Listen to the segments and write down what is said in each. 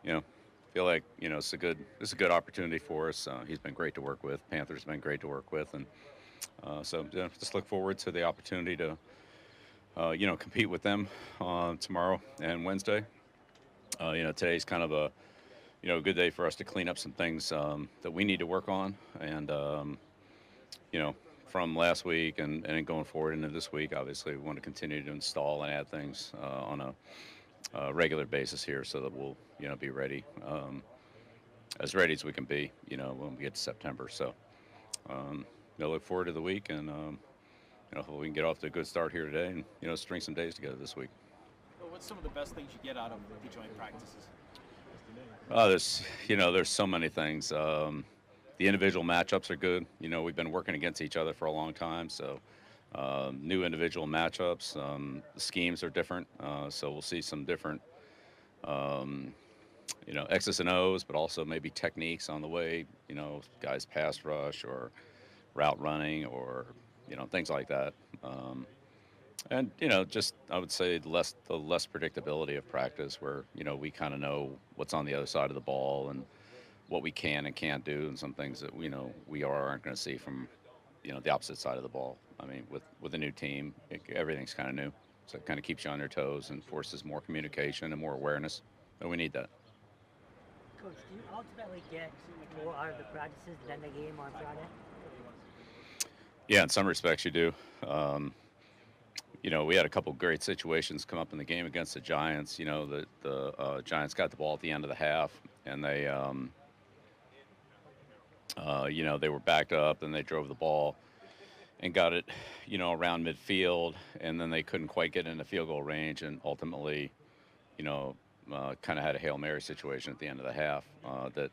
you know, feel like it's a good opportunity for us. He's been great to work with. Panthers been great to work with, and so just look forward to the opportunity to compete with them tomorrow and Wednesday. Today's kind of a good day for us to clean up some things that we need to work on, and you know, from last week and going forward into this week, obviously we want to continue to install and add things on a regular basis here, so that we'll be ready, as ready as we can be, when we get to September. So um, look forward to the week, and hopefully we can get off to a good string here today, and string some days together this week. Well, what's some of the best things you get out of the joint practices? There's so many things. The individual matchups are good. We've been working against each other for a long time, so new individual matchups. The schemes are different, so we'll see some different, um, X's and O's, but also maybe techniques on the way. Guys pass rush or route running or things like that. And just I would say the less predictability of practice, where we kind of know what's on the other side of the ball and what we can and can't do, and some things that we aren't going to see from the opposite side of the ball. I mean, with a new team, everything's kind of new, so it kind of keeps you on your toes and forces more communication and more awareness. And we need that. Coach, do you ultimately get more out of the practices than the game on Friday? Yeah, in some respects you do. Um, we had a couple great situations come up in the game against the Giants. The Giants got the ball at the end of the half, and they were backed up, and they drove the ball and got it, around midfield, and then they couldn't quite get into field goal range, and ultimately, you know, kind of had a Hail Mary situation at the end of the half that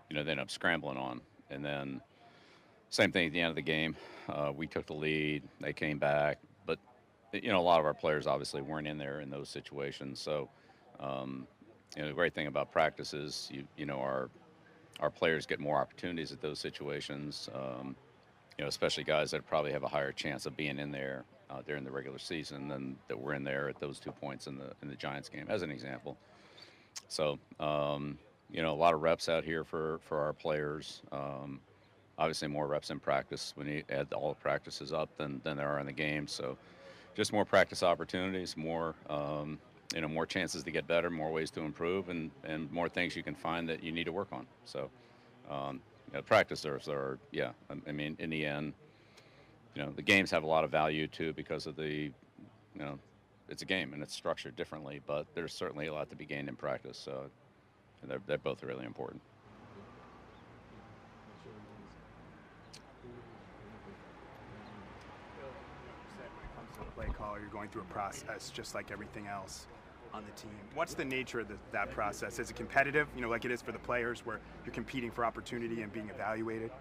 they ended up scrambling on, and then same thing at the end of the game. We took the lead, they came back, but a lot of our players obviously weren't in there in those situations. So, um, the great thing about practice is our players get more opportunities at those situations. Especially guys that probably have a higher chance of being in there during the regular season than that were in there at those 2 points in the Giants game, as an example. So, a lot of reps out here for our players. Obviously, more reps in practice when you add all the practices up than there are in the game. So, just more practice opportunities, more chances to get better, more ways to improve, and more things you can find that you need to work on. So, practice are yeah. I mean, in the end, the games have a lot of value too because of the it's a game and it's structured differently. But there's certainly a lot to be gained in practice. So, and they're both really important. Said when it comes to the play call, you're going through a process just like everything else on the team. What's the nature of that process? Is it competitive, like it is for the players, where you're competing for opportunity and being evaluated?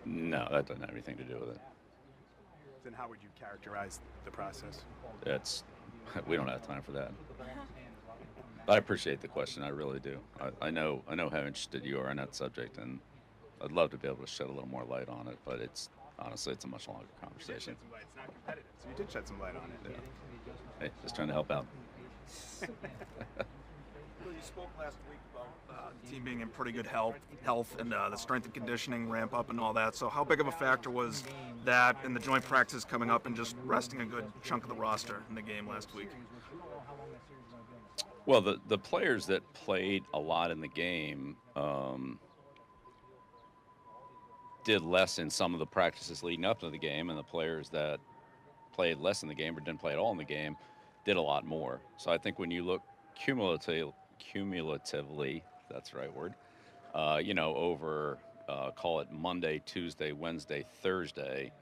No, that doesn't have anything to do with it. Then how would you characterize the process? It's we don't have time for that. But I appreciate the question. I really do. I know how interested you are in that subject, and I'd love to be able to shed a little more light on it. But it's honestly, it's a much longer You did conversation. shed some light. It's not competitive, so you did shed some light on it. Yeah. Hey, just trying to help out. Bill, you spoke last week about the team being in pretty good health, and the strength and conditioning ramp up and all that. So, how big of a factor was that in the joint practice coming up and just resting a good chunk of the roster in the game last week? Well, the players that played a lot in the game did less in some of the practices leading up to the game, and the players that played less in the game or didn't play at all in the game did a lot more. So I think when you look cumulatively, that's the right word, over call it Monday, Tuesday, Wednesday, Thursday,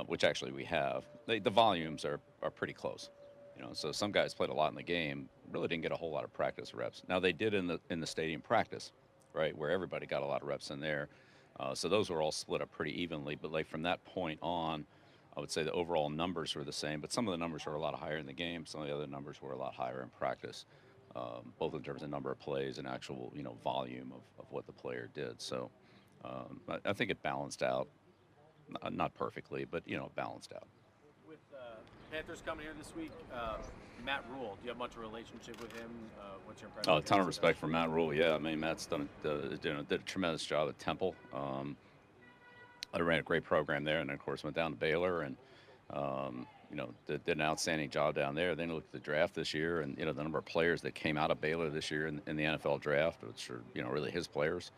which actually we have, the volumes are pretty close. So some guys played a lot in the game, really didn't get a whole lot of practice reps. Now they did in the stadium practice, right, where everybody got a lot of reps in there. So those were all split up pretty evenly. But like from that point on, I would say the overall numbers were the same, but some of the numbers were a lot higher in the game. Some of the other numbers were a lot higher in practice, both in terms of number of plays and actual volume of what the player did. So I think it balanced out, not perfectly, but balanced out. With Panthers coming here this week. Matt Rule, do you have much of a relationship with him? What's your impression? Oh, a ton of respect for Matt Rule. Yeah, I mean, Matt's did a tremendous job at Temple. I ran a great program there, and then, of course, went down to Baylor and, did an outstanding job down there. Then looked at the draft this year, and, the number of players that came out of Baylor this year in the NFL draft, which are, really his players.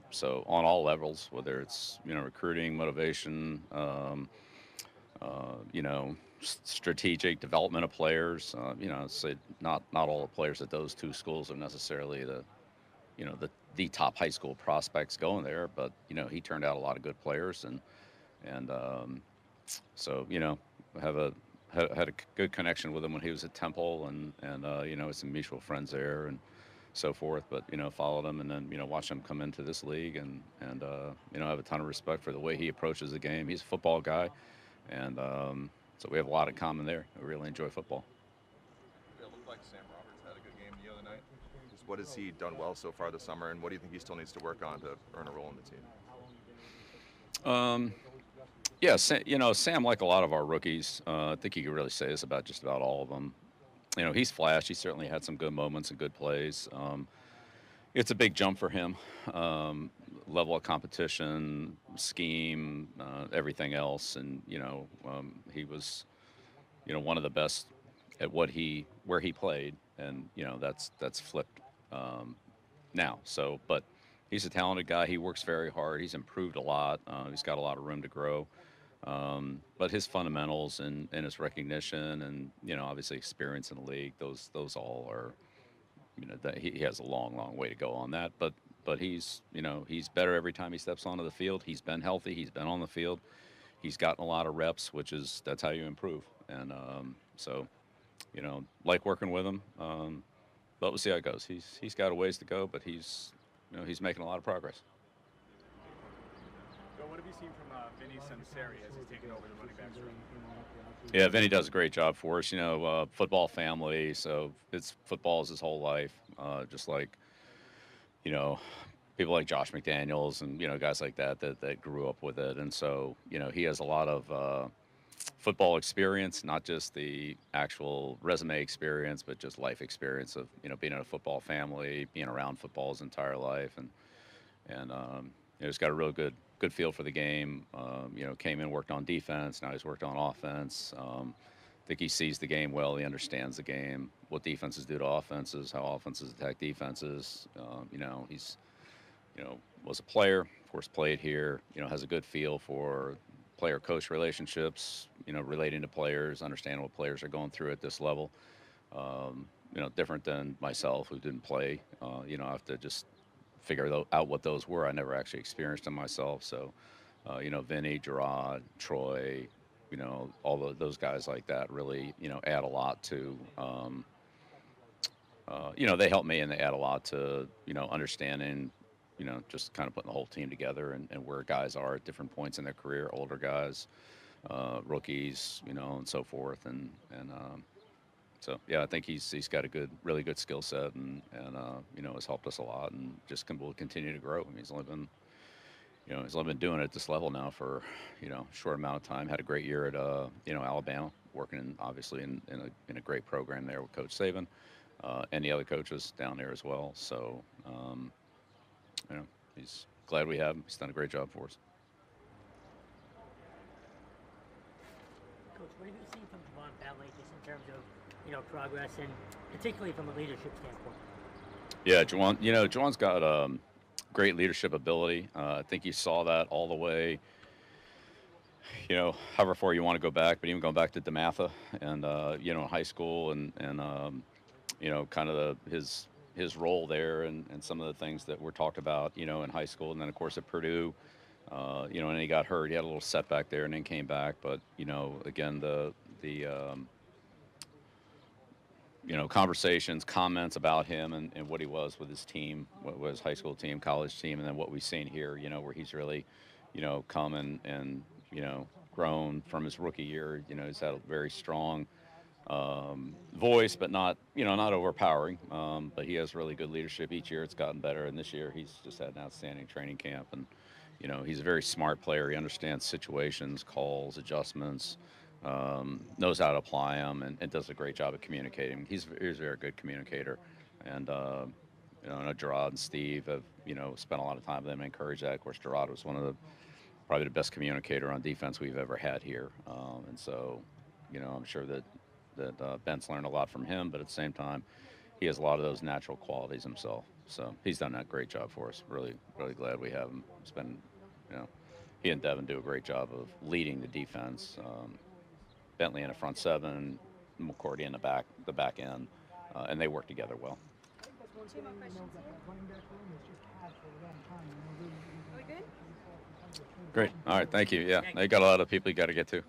So on all levels, whether it's, recruiting, motivation, strategic development of players. Say not all the players at those two schools are necessarily the top high school prospects going there, but he turned out a lot of good players, and so have a had a good connection with him when he was at Temple, and some mutual friends there and so forth. But followed him, and then watched him come into this league, and have a ton of respect for the way he approaches the game. He's a football guy, and so we have a lot in common there. We really enjoy football. It looked like Sam Roberts had a good game the other night. Just what has he done well so far this summer, and what do you think he still needs to work on to earn a role in the team? Yeah, Sam, like a lot of our rookies, I think you could really say this about just about all of them. He's flashed. He certainly had some good moments and good plays. It's a big jump for him. Level of competition, scheme, everything else, and he was, one of the best at where he played, and that's flipped now. So, but he's a talented guy. He works very hard. He's improved a lot. He's got a lot of room to grow. But his fundamentals and his recognition and obviously experience in the league, those all are, that he has a long way to go on that. But he's he's better every time he steps onto the field. He's been healthy. He's been on the field. He's gotten a lot of reps, that's how you improve. And so like working with him. But we'll see how it goes. He's got a ways to go, but he's making a lot of progress. So what have you seen from Vinny Sunseri as he's taken over the running backs room? Yeah, Vinny does a great job for us. Football family, so football is his whole life. Just like, people like Josh McDaniels and guys like that grew up with it, and so he has a lot of football experience, not just the actual resume experience, but just life experience of being in a football family, being around football his entire life, and he's got a real good feel for the game. Came in, worked on defense. Now he's worked on offense. I think he sees the game well. He understands the game, what defenses do to offenses, how offenses attack defenses. He's was a player, of course, played here. Has a good feel for player-coach relationships. Relating to players, understanding what players are going through at this level. Different than myself, who didn't play. I have to just figure out what those were. I never actually experienced them myself. So, Vinny, Gerard, Troy, all those guys like that really, add a lot to, they help me and they add a lot to, understanding, just kind of putting the whole team together and where guys are at different points in their career, older guys, rookies, and so forth. And so, yeah, I think he's got a really good skill set and has helped us a lot and just will continue to grow. I mean, he's only been doing it at this level now for, a short amount of time. Had a great year at, Alabama, working obviously in a great program there with Coach Saban, and the other coaches down there as well. So, he's glad we have him. He's done a great job for us. Coach, what have you seen from Javon Bentley just in terms of progress and particularly from a leadership standpoint? Yeah, Juwan's got great leadership ability. I think you saw that all the way, however far you want to go back, but even going back to DeMatha and, in high school and kind of his role there and some of the things that were talked about, in high school. And then, of course, at Purdue, and he got hurt. He had a little setback there and then came back. But, again, the conversations, comments about him and what he was with his team, what was high school team, college team, and then what we've seen here, where he's really, come and grown from his rookie year. He's had a very strong voice, but not overpowering. But he has really good leadership. Each year it's gotten better, and this year he's just had an outstanding training camp. And he's a very smart player. He understands situations, calls, adjustments. knows how to apply them, and does a great job of communicating. He's a very good communicator, and I know Gerard and Steve have spent a lot of time with him and encouraged that. Of course, Gerard was one of the probably the best communicator on defense we've ever had here, and so I'm sure that Ben's learned a lot from him, but at the same time, he has a lot of those natural qualities himself. So he's done that great job for us. Really, really glad we have him. It's been, he and Devin do a great job of leading the defense. Bentley in the front seven, McCourty in the back end, and they work together well. Two more questions here. Are we good? Great. All right. Thank you. Yeah, they got a lot of people you got to get to.